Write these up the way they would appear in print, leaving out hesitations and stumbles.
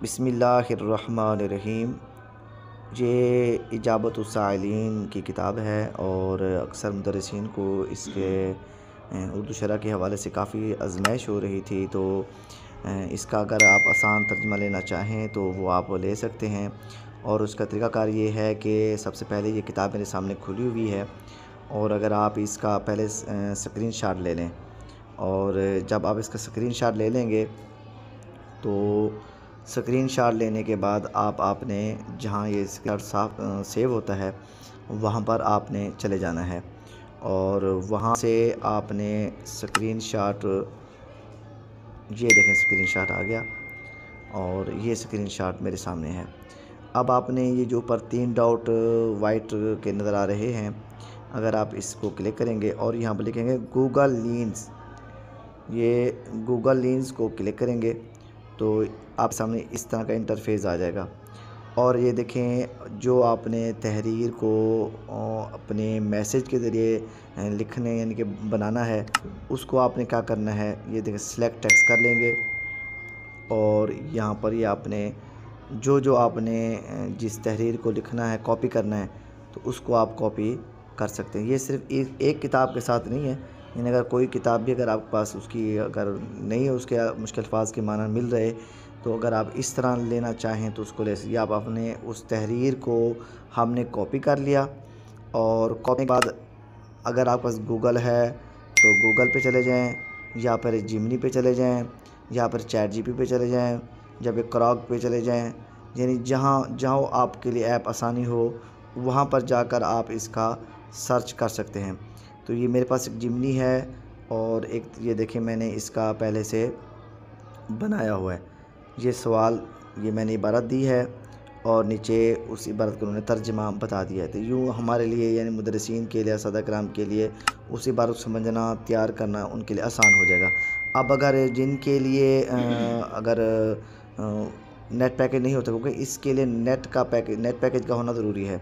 بسم اللہ الرحمن الرحیم۔ یہ اجابت السائلین کی کتاب ہے اور اکثر مدرسین کو اس کے اردو شرح کے حوالے سے کافی آزمائش ہو رہی تھی، تو اس کا اگر آپ آسان ترجمہ لینا چاہیں تو وہ آپ لے سکتے ہیں۔ اور اس کا طریقہ کار یہ ہے کہ سب سے پہلے یہ کتاب میرے سامنے کھلی ہوئی ہے، اور اگر آپ اس کا پہلے سکرین شاٹ لے لیں، اور جب آپ اس کا سکرین شاٹ لے لیں گے تو سکرین شاٹ لینے کے بعد آپ نے جہاں یہ صاف سیو ہوتا ہے وہاں پر آپ نے چلے جانا ہے، اور وہاں سے آپ نے سکرین شاٹ، یہ دیکھیں سکرین شاٹ آ گیا اور یہ سکرین شاٹ میرے سامنے ہے۔ اب آپ نے یہ جو اوپر 3 ڈاٹ وائٹ کے نظر آ رہے ہیں، اگر آپ اس کو کلک کریں گے اور یہاں پر لکھیں گے گوگل لینز، یہ گوگل لینز کو کلک کریں گے تو آپ سامنے اس طرح کا انٹرفیس آ جائے گا۔ اور یہ دیکھیں جو آپ نے تحریر کو اپنے میسیج کے ذریعے لکھنے یعنی کہ بنانا ہے، اس کو آپ نے کیا کرنا ہے، یہ دیکھیں سلیکٹ ٹیکسٹ کر لیں گے، اور یہاں پر یہ آپ نے جو آپ نے جس تحریر کو لکھنا ہے کاپی کرنا ہے تو اس کو آپ کاپی کر سکتے ہیں۔ یہ صرف ایک کتاب کے ساتھ نہیں ہے، یعنی اگر کوئی کتاب بھی اگر آپ کے پاس اس کی اگر نہیں ہے، اس کے مشکل الفاظ کے معنی مل رہے، تو اگر آپ اس طرح لینا چاہیں تو اس کو لے سکتے۔ آپ اپنے اس تحریر کو ہم نے کاپی کر لیا، اور کاپی کے بعد اگر آپ کے پاس گوگل ہے تو گوگل پہ چلے جائیں، یا پھر جیمنی پہ چلے جائیں، یا پھر چیٹ جی پی پہ چلے جائیں، یا پھر کراگ پہ چلے جائیں، یعنی جہاں آپ کے لیے ایپ آسانی ہو وہاں پر جا کر آپ اس کا سرچ کر سکتے ہیں۔ تو یہ میرے پاس ایک جیمنی ہے، اور ایک یہ دیکھیں میں نے اس کا پہلے سے بنایا ہوا ہے، یہ سوال یہ میں نے عبارت دی ہے اور نیچے اس عبارت کو انہوں نے ترجمہ بتا دیا ہے۔ تو یوں ہمارے لیے یعنی مدرسین کے لیے، اساتذہ کرام کے لیے اس عبارت کو سمجھنا، تیار کرنا ان کے لیے آسان ہو جائے گا۔ اب اگر جن کے لیے اگر نیٹ پیکج نہیں ہوتا، کیونکہ اس کے لیے نیٹ پیکج کا ہونا ضروری ہے۔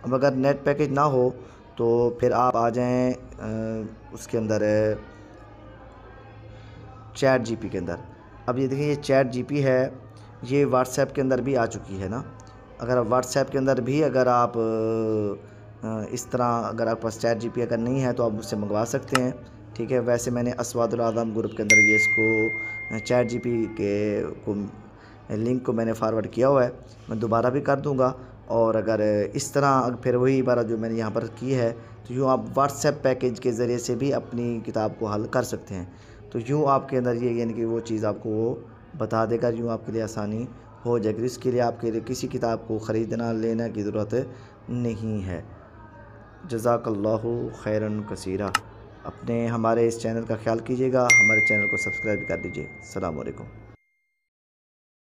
اب اگر نیٹ پیکج نہ ہو تو پھر آپ آ جائیں اس کے اندر چیٹ جی پی کے اندر۔ اب یہ دیکھیں یہ چیٹ جی پی ہے، یہ واٹس ایپ کے اندر بھی آ چکی ہے نا۔ اگر واٹس ایپ کے اندر بھی اگر آپ اس طرح اگر آپ پاس چیٹ جی پی اگر نہیں ہے تو آپ اس سے منگوا سکتے ہیں، ٹھیک ہے۔ ویسے میں نے اسواد العظم گروپ کے اندر یہ اس کو چیٹ جی پی کے لنک کو میں نے فارورڈ کیا ہوا ہے، میں دوبارہ بھی کر دوں گا۔ اور اگر اس طرح پھر وہی عبارت جو میں نے یہاں پر کی ہے، تو یوں آپ واٹس ایپ پیکج کے ذریعے سے بھی اپنی کتاب کو حل کر سکتے ہیں۔ تو یوں آپ کے اندر یہ یعنی کہ وہ چیز آپ کو وہ بتا دے گا، یوں آپ کے لیے آسانی ہو جائے گی۔ اس کے لیے آپ کے لیے کسی کتاب کو خریدنا لینا کی ضرورت نہیں ہے۔ جزاک اللہ خیراً کثیرا۔ اپنے ہمارے اس چینل کا خیال کیجیے گا، ہمارے چینل کو سبسکرائب کر دیجیے۔ السلام علیکم۔